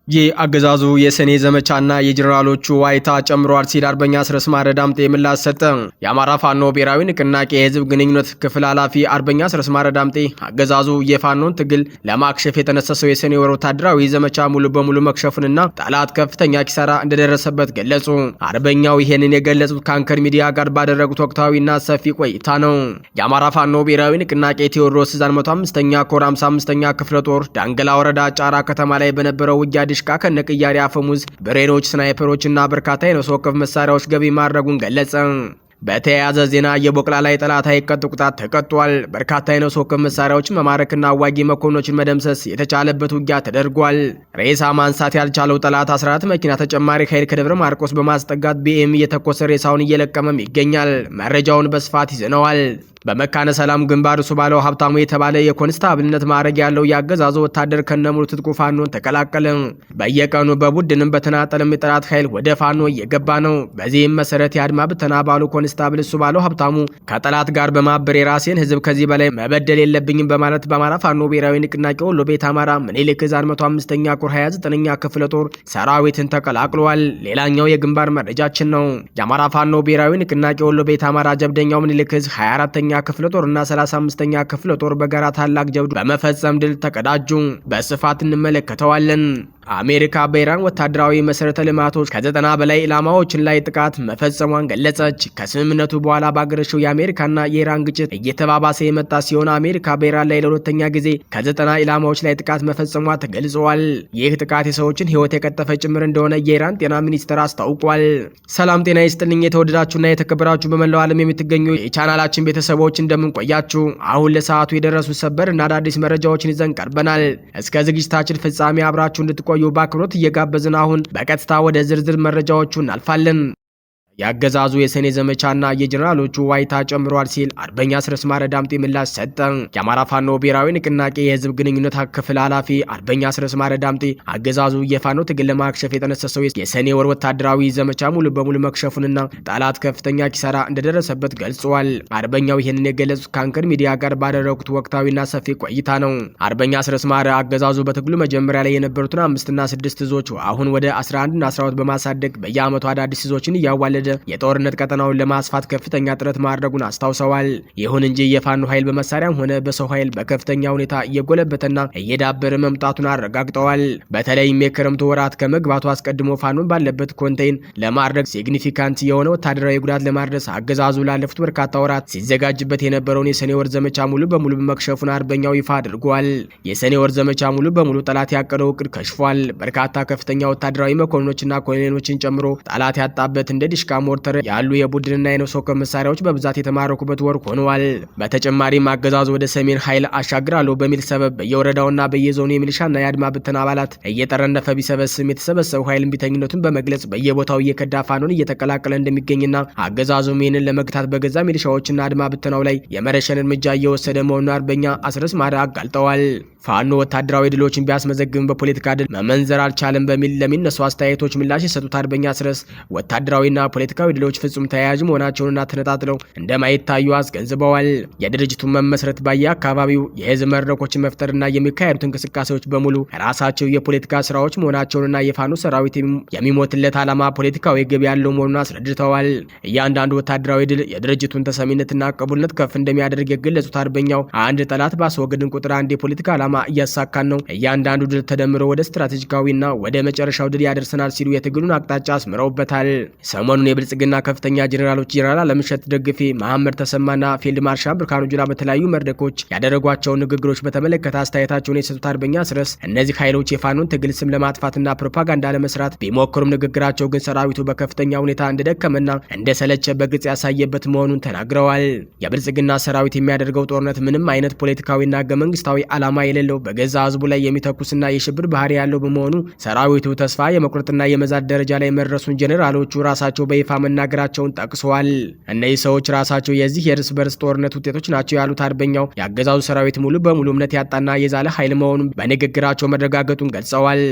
የአገዛዙ የሰኔ ዘመቻና የጀነራሎቹ ዋይታ ጨምሯል ሲል አርበኛ አስረስ ማረ ዳምጤ ምላሽ ሰጠ። የአማራ ፋኖ ብሔራዊ ንቅናቄ የህዝብ ግንኙነት ክፍል ኃላፊ አርበኛ አስረስ ማረ ዳምጤ አገዛዙ የፋኖን ትግል ለማክሸፍ የተነሳሰው የሰኔ ወር ወታደራዊ ዘመቻ ሙሉ በሙሉ መክሸፉንና ጠላት ከፍተኛ ኪሳራ እንደደረሰበት ገለጹ። አርበኛው ይሄንን የገለጹት ከአንከር ሚዲያ ጋር ባደረጉት ወቅታዊና ሰፊ ቆይታ ነው። የአማራ ፋኖ ብሔራዊ ንቅናቄ ቴዎድሮስ ዕዝ 105ኛ ኮር 55ኛ ክፍለ ጦር ዳንገላ ወረዳ ጫራ ከተማ ላይ በነበረው ውጊያ ሽካ ከነቅያሪ አፈሙዝ ብሬኖች፣ ስናይፐሮች እና በርካታ የነፍስ ወከፍ መሳሪያዎች ገቢ ማድረጉን ገለጸ። በተያያዘ ዜና የቦቅላ ላይ ጠላት አይቀጡ ቅጣት ተቀጧል። በርካታ የነፍስ ወከፍ መሳሪያዎችን መማረክና አዋጊ መኮንኖችን መደምሰስ የተቻለበት ውጊያ ተደርጓል። ሬሳ ማንሳት ያልቻለው ጠላት 14 መኪና ተጨማሪ ኃይል ከደብረ ማርቆስ በማስጠጋት ቢኤም እየተኮሰ ሬሳውን እየለቀመም ይገኛል። መረጃውን በስፋት ይዘነዋል። በመካነ ሰላም ግንባር እሱ ባለው ሀብታሙ የተባለ የኮንስታብልነት ማዕረግ ያለው ያገዛዙ ወታደር ከነሙሉ ትጥቁ ፋኖን ተቀላቀለ። በየቀኑ በቡድንም በተናጠለም የጠላት ኃይል ወደ ፋኖ እየገባ ነው። በዚህም መሰረት የአድማ ብተና ባሉ ኮንስታብል እሱ ባለው ሀብታሙ ከጠላት ጋር በማበር የራሴን ህዝብ ከዚህ በላይ መበደል የለብኝም በማለት በአማራ ፋኖ ብሔራዊ ንቅናቄ ወሎ ቤት አማራ ምኒልክ ዕዝ 105ኛ ኮር 29ኛ ክፍለ ጦር ሰራዊትን ተቀላቅሏል። ሌላኛው የግንባር መረጃችን ነው። የአማራ ፋኖ ብሔራዊ ንቅናቄ ወሎ ቤት አማራ ጀብደኛው ምኒልክ ዕዝ 24ኛ ክፍለ ጦር እና 35ኛ ክፍለ ጦር በጋራ ታላቅ ጀብዱ በመፈጸም ድል ተቀዳጁ። በስፋት እንመለከተዋለን። አሜሪካ በኢራን ወታደራዊ መሰረተ ልማቶች ከ90 በላይ ኢላማዎችን ላይ ጥቃት መፈጸሟን ገለጸች። ከስምምነቱ በኋላ ባገረሸው የአሜሪካና የኢራን ግጭት እየተባባሰ የመጣ ሲሆን አሜሪካ በኢራን ላይ ለሁለተኛ ጊዜ ከ90 ኢላማዎች ላይ ጥቃት መፈጸሟ ተገልጿል። ይህ ጥቃት የሰዎችን ህይወት የቀጠፈ ጭምር እንደሆነ የኢራን ጤና ሚኒስቴር አስታውቋል። ሰላም ጤና ይስጥልኝ። የተወደዳችሁና የተከበራችሁ በመላው ዓለም የምትገኙ የቻናላችን ቤተሰቦች እንደምን ቆያችሁ? አሁን ለሰዓቱ የደረሱ ሰበር እና አዳዲስ መረጃዎችን ይዘን ቀርበናል። እስከ ዝግጅታችን ፍጻሜ አብራችሁ እንድትቆዩ በአክብሮት እየጋበዝን አሁን በቀጥታ ወደ ዝርዝር መረጃዎቹ እናልፋለን። ያገዛዙ የሰኔ ዘመቻና የጀነራሎቹ ዋይታ ጨምሯል ሲል አርበኛ አስረስ ማረ ዳምጤ ምላሽ ሰጠ። የአማራ ፋኖ ብሔራዊ ንቅናቄ የህዝብ ግንኙነት ክፍል ኃላፊ አርበኛ አስረስ ማረ ዳምጤ አገዛዙ የፋኖ ትግል ለማክሸፍ የተነሳሰው የሰኔ ወር ወታደራዊ ዘመቻ ሙሉ በሙሉ መክሸፉንና ጠላት ከፍተኛ ኪሳራ እንደደረሰበት ገልጿል። አርበኛው ይህንን የገለጹት ከአንከር ሚዲያ ጋር ባደረጉት ወቅታዊና ሰፊ ቆይታ ነው። አርበኛ አስረስ ማረ አገዛዙ በትግሉ መጀመሪያ ላይ የነበሩትን 5 እና 6 እዞች አሁን ወደ 11 እና 12 በማሳደግ በየዓመቱ አዳዲስ እዞችን እያዋለደ የጦርነት ቀጠናውን ለማስፋት ከፍተኛ ጥረት ማድረጉን አስታውሰዋል። ይሁን እንጂ የፋኖ ኃይል በመሳሪያም ሆነ በሰው ኃይል በከፍተኛ ሁኔታ እየጎለበተና እየዳበረ መምጣቱን አረጋግጠዋል። በተለይም የክረምቱ ወራት ከመግባቱ አስቀድሞ ፋኖን ባለበት ኮንቴይን ለማድረግ ሲግኒፊካንት የሆነ ወታደራዊ ጉዳት ለማድረስ አገዛዙ ላለፉት በርካታ ወራት ሲዘጋጅበት የነበረውን የሰኔ ወር ዘመቻ ሙሉ በሙሉ በመክሸፉን አርበኛው ይፋ አድርጓል። የሰኔ ወር ዘመቻ ሙሉ በሙሉ ጠላት ያቀደው እቅድ ከሽፏል። በርካታ ከፍተኛ ወታደራዊ መኮንኖችና ኮሎኔሎችን ጨምሮ ጠላት ያጣበት እንደ ዲሽቃ ሞርተር ያሉ የቡድንና የነፍስ ወከፍ መሳሪያዎች በብዛት የተማረኩበት ወር ሆነዋል። በተጨማሪም አገዛዙ ወደ ሰሜን ኃይል አሻግራለሁ በሚል ሰበብ በየወረዳውና በየዞኑ የሚሊሻና የአድማ ብተና አባላት እየጠረነፈ ቢሰበስም የተሰበሰበው ኃይል እምቢተኝነቱን በመግለጽ በየቦታው እየከዳ ፋኖን እየተቀላቀለ እንደሚገኝና አገዛዙም ይህንን ለመግታት በገዛ ሚሊሻዎችና አድማ ብተናው ላይ የመረሸን እርምጃ እየወሰደ መሆኑን አርበኛ አስረስ ማረ አጋልጠዋል። ፋኖ ወታደራዊ ድሎችን ቢያስመዘግብም በፖለቲካ ድል መመንዘር አልቻለም በሚል ለሚነሱ አስተያየቶች ምላሽ የሰጡት አርበኛ አስረስ ወታደራዊና ፖለቲካዊ ድሎች ፍጹም ተያያዥ መሆናቸውንና ተነጣጥለው እንደማይታዩ አስገንዝበዋል። የድርጅቱን መመስረት በየአካባቢው የህዝብ መድረኮችን መፍጠርና የሚካሄዱት እንቅስቃሴዎች በሙሉ ራሳቸው የፖለቲካ ስራዎች መሆናቸውንና የፋኖ ሰራዊት የሚሞትለት ዓላማ ፖለቲካዊ ግብ ያለው መሆኑን አስረድተዋል። እያንዳንዱ ወታደራዊ ድል የድርጅቱን ተሰሚነትና ቅቡልነት ከፍ እንደሚያደርግ የገለጹት አርበኛው አንድ ጠላት ባስወገድን ቁጥር አንድ የፖለቲካ ዓላማ እያሳካን ነው። እያንዳንዱ ድል ተደምሮ ወደ ስትራቴጂካዊና ወደ መጨረሻው ድል ያደርሰናል ሲሉ የትግሉን አቅጣጫ አስምረውበታል። ሰሞኑን የብልጽግና ከፍተኛ ጀነራሎች ጀነራል አለምሸት ደግፌ፣ መሐመድ ተሰማና ፊልድ ማርሻል ብርሃኑ ጁላ በተለያዩ መድረኮች ያደረጓቸውን ንግግሮች በተመለከተ አስተያየታቸውን የሰጡት አርበኛ አስረስ እነዚህ ኃይሎች የፋኖን ትግል ስም ለማጥፋትና ፕሮፓጋንዳ ለመስራት ቢሞክሩም ንግግራቸው ግን ሰራዊቱ በከፍተኛ ሁኔታ እንደደከመና እንደሰለቸ በግልጽ ያሳየበት መሆኑን ተናግረዋል። የብልጽግና ሰራዊት የሚያደርገው ጦርነት ምንም አይነት ፖለቲካዊና ህገ መንግስታዊ ዓላማ የሌለው በገዛ ህዝቡ ላይ የሚተኩስና የሽብር ባህሪ ያለው በመሆኑ ሰራዊቱ ተስፋ የመቁረጥና የመዛት ደረጃ ላይ መድረሱን ጀነራሎቹ ራሳቸው በይፋ መናገራቸውን ጠቅሰዋል። እነዚህ ሰዎች ራሳቸው የዚህ የእርስ በርስ ጦርነት ውጤቶች ናቸው ያሉት አርበኛው የአገዛዙ ሰራዊት ሙሉ በሙሉ እምነት ያጣና የዛለ ኃይል መሆኑን በንግግራቸው መረጋገጡን ገልጸዋል።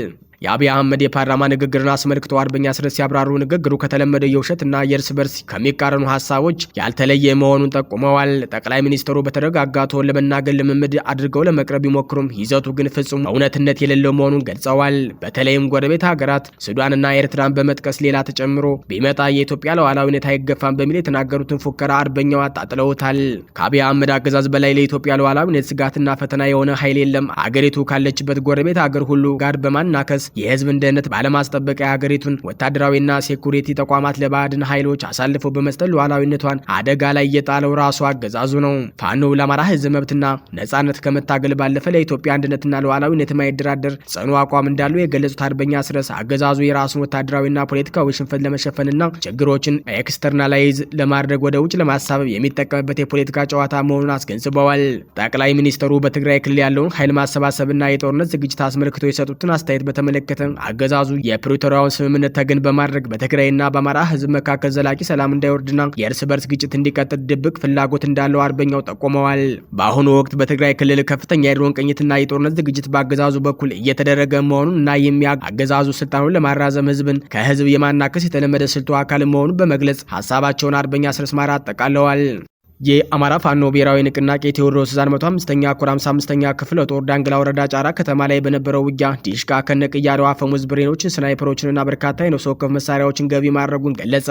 የአብይ አህመድ የፓርላማ ንግግርን አስመልክቶ አርበኛ አስረስ ሲያብራሩ ንግግሩ ከተለመደው የውሸትና የእርስ በርስ ከሚቃረኑ ሀሳቦች ያልተለየ መሆኑን ጠቁመዋል። ጠቅላይ ሚኒስትሩ በተረጋጋ ቶን ለመናገር ልምምድ አድርገው ለመቅረብ ቢሞክሩም ይዘቱ ግን ፍጹም እውነትነት የሌለው መሆኑን ገልጸዋል። በተለይም ጎረቤት ሀገራት ሱዳንና ኤርትራን በመጥቀስ ሌላ ተጨምሮ ቢመጣ የኢትዮጵያ ሉዓላዊነት አይገፋም በሚል የተናገሩትን ፉከራ አርበኛው አጣጥለውታል። ከአብይ አህመድ አገዛዝ በላይ ለኢትዮጵያ ሉዓላዊነት ስጋትና ፈተና የሆነ ኃይል የለም። አገሪቱ ካለችበት ጎረቤት ሀገር ሁሉ ጋር በማናከስ የህዝብን ደህንነት ባለማስጠበቅ የሀገሪቱን ወታደራዊና ሴኩሪቲ ተቋማት ለባዕድን ኃይሎች አሳልፈው በመስጠት ሉዓላዊነቷን አደጋ ላይ የጣለው ራሱ አገዛዙ ነው። ፋኖ ለአማራ ህዝብ መብትና ነጻነት ከመታገል ባለፈ ለኢትዮጵያ አንድነትና ሉዓላዊነት የማይደራደር ጽኑ አቋም እንዳለው የገለጹት አርበኛ አስረስ አገዛዙ የራሱን ወታደራዊና ፖለቲካዊ ሽንፈት ለመሸፈንና ችግሮችን ኤክስተርናላይዝ ለማድረግ ወደ ውጭ ለማሳበብ የሚጠቀምበት የፖለቲካ ጨዋታ መሆኑን አስገንዝበዋል። ጠቅላይ ሚኒስትሩ በትግራይ ክልል ያለውን ኃይል ማሰባሰብና የጦርነት ዝግጅት አስመልክቶ የሰጡትን አስተያየት በተመለከተ አገዛዙ የፕሪቶሪያውን ስምምነት ተገን በማድረግ በትግራይና በአማራ ህዝብ መካከል ዘላቂ ሰላም እንዳይወርድና የእርስ በርስ ግጭት እንዲቀጥል ድብቅ ፍላጎት እንዳለው አርበኛው ጠቁመዋል። በአሁኑ ወቅት በትግራይ ክልል ከፍተኛ የድሮን ቅኝትና የጦርነት ዝግጅት በአገዛዙ በኩል እየተደረገ መሆኑን እና አገዛዙ ስልጣኑን ለማራዘም ህዝብን ከህዝብ የማናከስ የተለመደ ስልቱ አካል መሆኑን በመግለጽ ሀሳባቸውን አርበኛ አስረስ ማራ አጠቃለዋል። የአማራ ፋኖ ብሔራዊ ንቅናቄ ቴዎድሮስ 105ኛ ኮር 55ኛ ክፍለ ጦር ዳንግላ ወረዳ ጫራ ከተማ ላይ በነበረው ውጊያ ዲሽቃ ከነቅያለው አፈሙዝ ብሬኖችን፣ ስናይፐሮችንና በርካታ የነፍስ ወከፍ መሳሪያዎችን ገቢ ማድረጉን ገለጸ።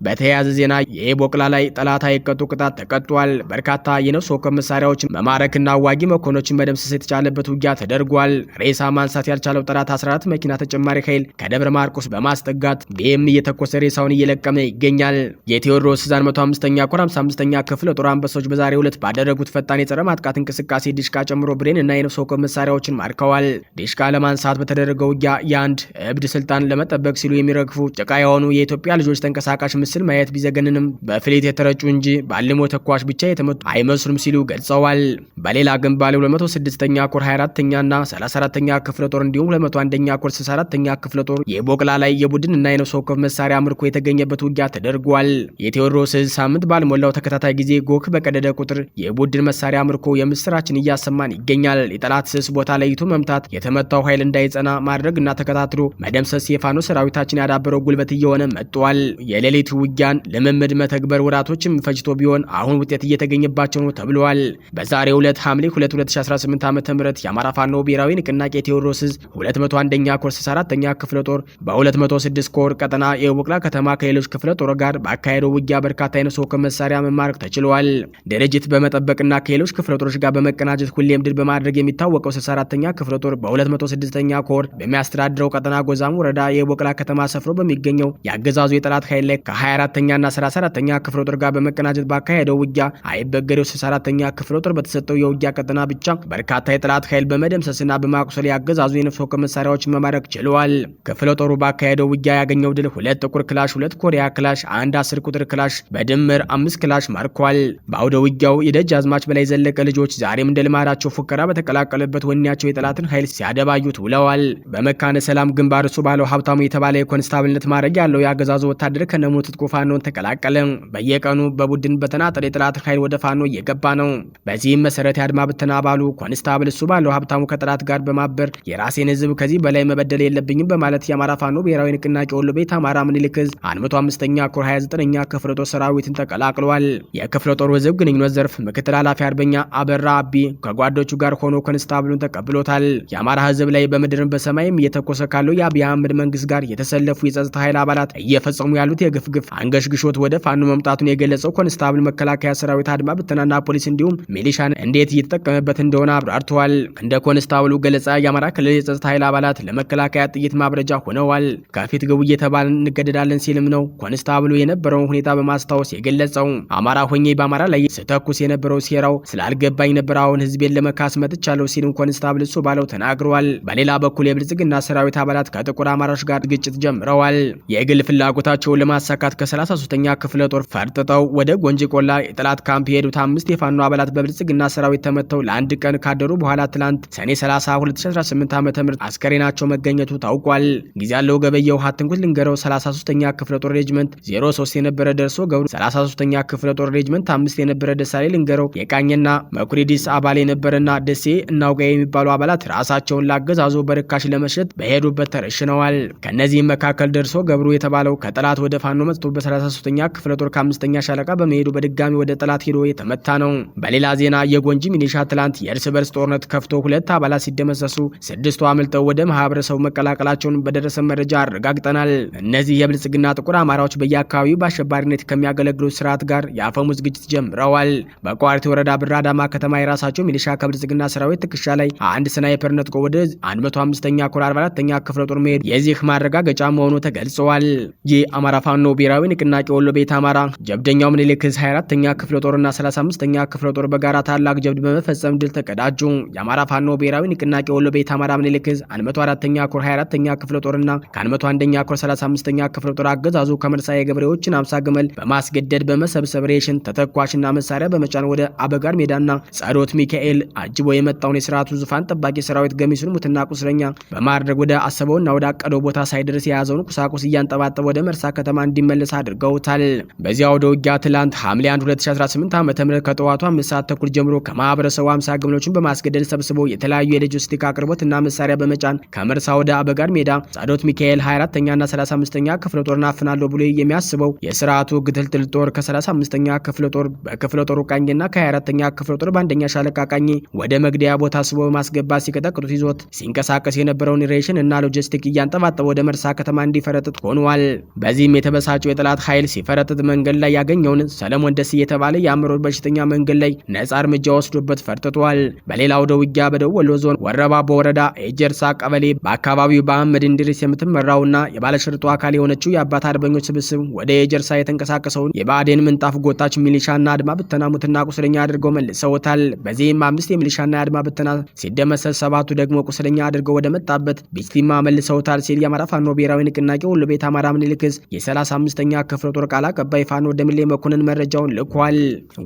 በተያያዘ ዜና የቦቅላ ላይ ጠላት አይቀጡ ቅጣት ተቀጧል። በርካታ የነፍስ ወከፍ መሳሪያዎችን መማረክና አዋጊ መኮንኖችን መደምሰስ የተቻለበት ውጊያ ተደርጓል። ሬሳ ማንሳት ያልቻለው ጠላት 14 መኪና ተጨማሪ ኃይል ከደብረ ማርቆስ በማስጠጋት ቢኤም እየተኮሰ ሬሳውን እየለቀመ ይገኛል። የቴዎድሮስ 105ኛ ኮር 55ኛ ክፍለ ጦር አንበሶች በዛሬው ዕለት ባደረጉት ፈጣን የጸረ ማጥቃት እንቅስቃሴ ዲሽቃ ጨምሮ ብሬን እና የነፍስ ወከፍ መሳሪያዎችን ማርከዋል። ዲሽቃ ለማንሳት በተደረገው ውጊያ የአንድ እብድ ስልጣን ለመጠበቅ ሲሉ የሚረግፉ ጭቃ የሆኑ የኢትዮጵያ ልጆች ተንቀሳቃሽ ምስል ማየት ቢዘገንንም በፍሌት የተረጩ እንጂ ባልሞ ተኳሽ ብቻ የተመቱ አይመስሉም ሲሉ ገልጸዋል። በሌላ ግን ባለ 206ኛ ኮር 24ኛ እና 34ኛ ክፍለ ጦር እንዲሁም 201ኛ ኮር 64ኛ ክፍለ ጦር የቦቅላ ላይ የቡድን እና የነፍስ ወከፍ መሳሪያ ምርኮ የተገኘበት ውጊያ ተደርጓል። የቴዎድሮስ ሳምንት ባልሞላው ተከታታይ ጊዜ ጎክ በቀደደ ቁጥር የቡድን መሳሪያ ምርኮ የምስራችን እያሰማን ይገኛል። የጠላት ስስ ቦታ ለይቶ መምታት፣ የተመታው ኃይል እንዳይጸና ማድረግና ተከታትሎ መደምሰስ የፋኖ ሰራዊታችን ያዳበረው ጉልበት እየሆነ መጥቷል። የሌሊት ውጊያን ልምምድ መተግበር ወራቶችም ፈጅቶ ቢሆን አሁን ውጤት እየተገኘባቸው ነው ተብሏል። በዛሬው ዕለት ሐምሌ 2 2018 ዓ.ም የአማራ ፋኖ ብሔራዊ ንቅናቄ ቴዎድሮስ 201ኛ ኮር 64ኛ ክፍለ ጦር በ206 ኮር ቀጠና የቦቅላ ከተማ ከሌሎች ክፍለ ጦር ጋር ባካሄደው ውጊያ በርካታ የነፍስ ወከፍ መሳሪያ መማረክ ተችሏል። ድርጅት በመጠበቅና ከሌሎች ክፍለ ጦሮች ጋር በመቀናጀት ሁሌም ድል በማድረግ የሚታወቀው 64ኛ ክፍለ ጦር በ206ኛ ኮር በሚያስተዳድረው ቀጠና ጎዛም ወረዳ የቦቅላ ከተማ ሰፍሮ በሚገኘው የአገዛዙ የጠላት ኃይል ላይ ከ24ኛና 34ኛ ክፍለ ጦር ጋር በመቀናጀት ባካሄደው ውጊያ አይበገሬው 64ኛ ክፍለ ጦር በተሰጠው የውጊያ ቀጠና ብቻ በርካታ የጠላት ኃይል በመደምሰስና በማቁሰል የአገዛዙ የነፍስ ወከፍ መሳሪያዎችን መማረክ ችሏል። ክፍለ ጦሩ ባካሄደው ውጊያ ያገኘው ድል 2 ጥቁር ክላሽ፣ 2 ኮሪያ ክላሽ፣ 1 10 ቁጥር ክላሽ በድምር 5 ክላሽ ማርኳል። በአውደ ውጊያው የደጅ አዝማች በላይ ዘለቀ ልጆች ዛሬም እንደ ልማዳቸው ፉከራ በተቀላቀለበት ወኔያቸው የጠላትን ኃይል ሲያደባዩት ውለዋል። በመካነ ሰላም ግንባር እሱ ባለው ሀብታሙ የተባለ የኮንስታብልነት ማዕረግ ያለው የአገዛዙ ወታደር ከነሙሉ ትጥቁ ፋኖን ተቀላቀለ። በየቀኑ በቡድን በተናጠል የጠላትን ኃይል ወደ ፋኖ እየገባ ነው። በዚህም መሰረት የአድማ ብተና አባሉ ኮንስታብል እሱ ባለው ሀብታሙ ከጠላት ጋር በማበር የራሴን ህዝብ ከዚህ በላይ መበደል የለብኝም በማለት የአማራ ፋኖ ብሔራዊ ንቅናቄ ወሎ ቤት አማራ ምኒልክ ዕዝ 105ኛ ኮር 29ኛ ክፍለ ጦር ሰራዊትን ተቀላቅሏል። የክፍለ ጦር ህዝብ ግንኙነት ዘርፍ ምክትል ኃላፊ አርበኛ አበራ አቢ ከጓዶቹ ጋር ሆኖ ኮንስታብሉን ተቀብሎታል። የአማራ ህዝብ ላይ በምድርም በሰማይም እየተኮሰ ካለው የአብይ አህመድ መንግስት ጋር የተሰለፉ የጸጥታ ኃይል አባላት እየፈጸሙ ያሉት የግፍ አንገሽግሾት ወደ ፋኖ መምጣቱን የገለጸው ኮንስታብል መከላከያ ሰራዊት፣ አድማ ብተናና ፖሊስ እንዲሁም ሚሊሻን እንዴት እየተጠቀመበት እንደሆነ አብራርተዋል። እንደ ኮንስታብሉ ገለጻ የአማራ ክልል የጸጥታ ኃይል አባላት ለመከላከያ ጥይት ማብረጃ ሆነዋል። ከፊት ግቡ እየተባልን እንገደዳለን ሲልም ነው ኮንስታብሉ የነበረውን ሁኔታ በማስታወስ የገለጸው። አማራ ሆኜ በአማራ ላይ ስተኩስ የነበረው ሴራው ስላልገባኝ ነበር፣ አሁን ህዝቤን ለመካስ መጥቻለሁ ሲልም ኮንስታብል እሱ ባለው ተናግሯል። በሌላ በኩል የብልጽግና ሰራዊት አባላት ከጥቁር አማራዎች ጋር ግጭት ጀምረዋል። የግል ፍላጎታቸውን ለማሳካት ከ33ኛ ክፍለ ጦር ፈርጥጠው ወደ ጎንጂ ቆላ የጠላት ካምፕ የሄዱት 5 የፋኖ አባላት በብልጽግና ሰራዊት ተመተው ለአንድ ቀን ካደሩ በኋላ ትላንት ሰኔ 30 2018 ዓ.ም አስከሬናቸው መገኘቱ ታውቋል። ጊዜ ያለው ገበየው ሀትንኩት ልንገረው 33ኛ ክፍለ ጦር ሬጅመንት 03 የነበረ ደርሶ ገብሩ 33ኛ ክፍለ ጦር ሬጅመንት ግንቦት 5 የነበረ ደሳሌ ልንገረው የቃኘና መኩሪዲስ አባል የነበረና ደሴ እናውጋ የሚባሉ አባላት ራሳቸውን ላገዛዙ በርካሽ ለመሸጥ በሄዱበት ተረሽነዋል። ከነዚህም መካከል ደርሶ ገብሩ የተባለው ከጠላት ወደ ፋኖ መጥቶ በ33ኛ ክፍለ ጦር ከ5ኛ ሻለቃ በመሄዱ በድጋሚ ወደ ጠላት ሄዶ የተመታ ነው። በሌላ ዜና የጎንጂ ሚኒሻ ትላንት የእርስ በርስ ጦርነት ከፍቶ 2 አባላት ሲደመሰሱ 6ቱ አምልጠው ወደ ማህበረሰቡ መቀላቀላቸውን በደረሰ መረጃ አረጋግጠናል። እነዚህ የብልጽግና ጥቁር አማራዎች በየአካባቢው በአሸባሪነት ከሚያገለግሉ ስርዓት ጋር የአፈሙዝ ግጭት ጀምረዋል። በቋሪት ወረዳ ብራዳማ ከተማ የራሳቸው ሚሊሻ ከብልጽግና ሰራዊት ትከሻ ላይ አንድ ስናይፐር ነጥቆ ወደ 105ኛ ኮር 44ኛ ክፍለ ጦር መሄድ የዚህ ማረጋገጫ መሆኑ ተገልጿል። የአማራ ፋኖ ብሔራዊ ንቅናቄ ወሎ ቤት አማራ ጀብደኛው ምኒልክ 24ኛ ክፍለ ጦርና 35ኛ ክፍለ ጦር በጋራ ታላቅ ጀብድ በመፈጸም ድል ተቀዳጁ። የአማራ ፋኖ ብሔራዊ ንቅናቄ ወሎ ቤት አማራ ምኒልክ 104ኛ ኮር 24ኛ ክፍለ ጦርና ከ101ኛ ኮር 35ኛ ክፍለ ጦር አገዛዙ ከመርሳ የገበሬዎችን 50 ግመል በማስገደድ በመሰብሰብ ሬሽን ተተኳሽና መሳሪያ በመጫን ወደ አበጋር ሜዳና ጸሎት ሚካኤል አጅቦ የመጣውን የስርዓቱ ዙፋን ጠባቂ ሰራዊት ገሚሱን ሙትና ቁስለኛ በማድረግ ወደ አሰበውና ወደ አቀደው ቦታ ሳይደርስ የያዘውን ቁሳቁስ እያንጠባጠበ ወደ መርሳ ከተማ እንዲመለስ አድርገውታል። በዚያው ወደ ውጊያ ትላንት ሐምሌ 1 2018 ዓ.ም ከጠዋቱ 5 ሰዓት ተኩል ጀምሮ ከማህበረሰቡ 50 ግመሎችን በማስገደድ ሰብስቦ የተለያዩ የሎጂስቲክ አቅርቦትና መሳሪያ በመጫን ከመርሳ ወደ አበጋር ሜዳ ጸሎት ሚካኤል 24ኛና 35ኛ ክፍለ ጦርና አፍናለሁ ብሎ የሚያስበው የስርዓቱ ግትልትል ጦር ከ35ኛ ክፍለ ጦር በክፍለ ጦሩ ቃኝና ከ24ኛ ክፍለ ጦር በአንደኛ ሻለቃ ቃኝ ወደ መግደያ ቦታ ስቦ በማስገባት ሲቀጠቅጡት ይዞት ሲንቀሳቀስ የነበረውን ሬሽን እና ሎጂስቲክ እያንጠባጠበ ወደ መርሳ ከተማ እንዲፈረጥጥ ሆኗል። በዚህም የተበሳጨው የጠላት ኃይል ሲፈረጥጥ መንገድ ላይ ያገኘውን ሰለሞን ደስ የተባለ የአእምሮ በሽተኛ መንገድ ላይ ነጻ እርምጃ ወስዶበት ፈርጥቷል። በሌላው ወደ ውጊያ በደቡብ ወሎ ዞን ወረባቦ ወረዳ ኤጀርሳ ቀበሌ በአካባቢው በአህመድ እንድሪስ የምትመራውና የባለሽርጡ አካል የሆነችው የአባት አርበኞች ስብስብ ወደ ኤጀርሳ የተንቀሳቀሰውን የባዴን ምንጣፍ ጎታች ሚሊሻና አድማ ብተና ሙትና ቁስለኛ አድርገው መልሰውታል። በዚህም 5 የሚሊሻና የአድማ ብተና ሲደመሰስ 7ቱ ደግሞ ቁስለኛ አድርገው ወደ መጣበት ቢስቲማ መልሰውታል ሲል የአማራ ፋኖ ብሔራዊ ንቅናቄ ወሎ ቤት አማራ ምኒልክ የ35ኛ ክፍለ ጦር ቃል አቀባይ ፋኖ ደምሌ መኮንን መረጃውን ልኳል።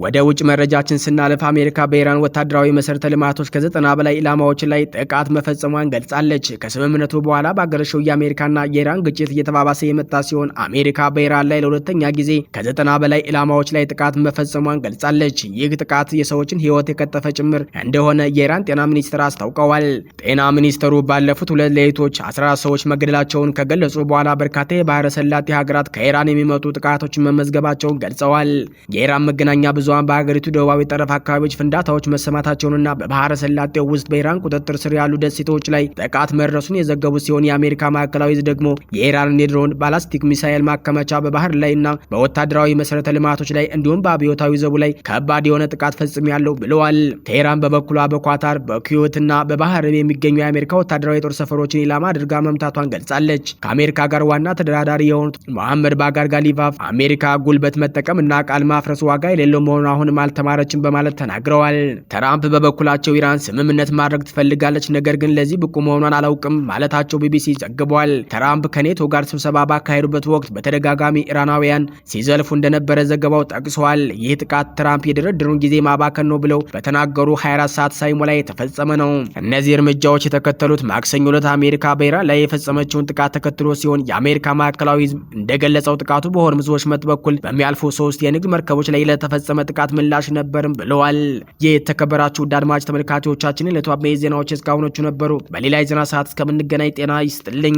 ወደ ውጭ መረጃችን ስናልፍ አሜሪካ በኢራን ወታደራዊ መሰረተ ልማቶች ከ90 በላይ ኢላማዎች ላይ ጥቃት መፈጸሟን ገልጻለች። ከስምምነቱ በኋላ ባገረሸው የአሜሪካና የኢራን ግጭት እየተባባሰ የመጣ ሲሆን አሜሪካ በኢራን ላይ ለሁለተኛ ጊዜ ከ90 በላይ ኢላማዎች ላይ ጥቃት መፈጸሟን ገልጻለች። ይህ ጥቃት የሰዎችን ሕይወት የቀጠፈ ጭምር እንደሆነ የኢራን ጤና ሚኒስትር አስታውቀዋል። ጤና ሚኒስትሩ ባለፉት 2 ሌሊቶች 14 ሰዎች መገደላቸውን ከገለጹ በኋላ በርካታ የባህረ ሰላጤ ሀገራት ከኢራን የሚመጡ ጥቃቶችን መመዝገባቸውን ገልጸዋል። የኢራን መገናኛ ብዙሃን በሀገሪቱ ደቡባዊ ጠረፍ አካባቢዎች ፍንዳታዎች መሰማታቸውንና በባህረ ሰላጤው ውስጥ በኢራን ቁጥጥር ስር ያሉ ደሴቶች ላይ ጥቃት መድረሱን የዘገቡ ሲሆን የአሜሪካ ማዕከላዊ ደግሞ የኢራንን የድሮን ባላስቲክ ሚሳኤል ማከማቻ በባህር ላይና በወታደራዊ መሰረተ ልማቶች ላይ እንዲሁም በአብዮታዊ ዘቡ ላይ ከባድ የሆነ ጥቃት ፈጽሜያለሁ ብለዋል። ቴህራን በበኩሏ በኳታር በኩዌትና በባህሬን የሚገኙ የአሜሪካ ወታደራዊ የጦር ሰፈሮችን ኢላማ አድርጋ መምታቷን ገልጻለች። ከአሜሪካ ጋር ዋና ተደራዳሪ የሆኑት መሐመድ ባጋር ጋሊቫፍ አሜሪካ ጉልበት መጠቀም እና ቃል ማፍረስ ዋጋ የሌለው መሆኑን አሁንም አልተማረችም በማለት ተናግረዋል። ትራምፕ በበኩላቸው ኢራን ስምምነት ማድረግ ትፈልጋለች፣ ነገር ግን ለዚህ ብቁ መሆኗን አላውቅም ማለታቸው ቢቢሲ ዘግቧል። ትራምፕ ከኔቶ ጋር ስብሰባ ባካሄዱበት ወቅት በተደጋጋሚ ኢራናውያን ሲዘልፉ እንደነበረ ዘገባው ጠቅሷል። ይህ ጥቃት ትራምፕ የድርድሩን ጊዜ ማባከን ነው ብለው በተናገሩ 24 ሰዓት ሳይሞላ የተፈጸመ ነው። እነዚህ እርምጃዎች የተከተሉት ማክሰኞ ዕለት አሜሪካ በኢራን ላይ የፈጸመችውን ጥቃት ተከትሎ ሲሆን የአሜሪካ ማዕከላዊ እንደገለጸው ጥቃቱ በሆርሙዝ ወሽመጥ በኩል በሚያልፉ 3 የንግድ መርከቦች ላይ ለተፈጸመ ጥቃት ምላሽ ነበርም ብለዋል። የተከበራችሁ አድማጭ ተመልካቾቻችን ለተዋበ ዜናዎች እስካሁኖቹ ነበሩ። በሌላ የዜና ሰዓት እስከምንገናኝ ጤና ይስጥልኝ።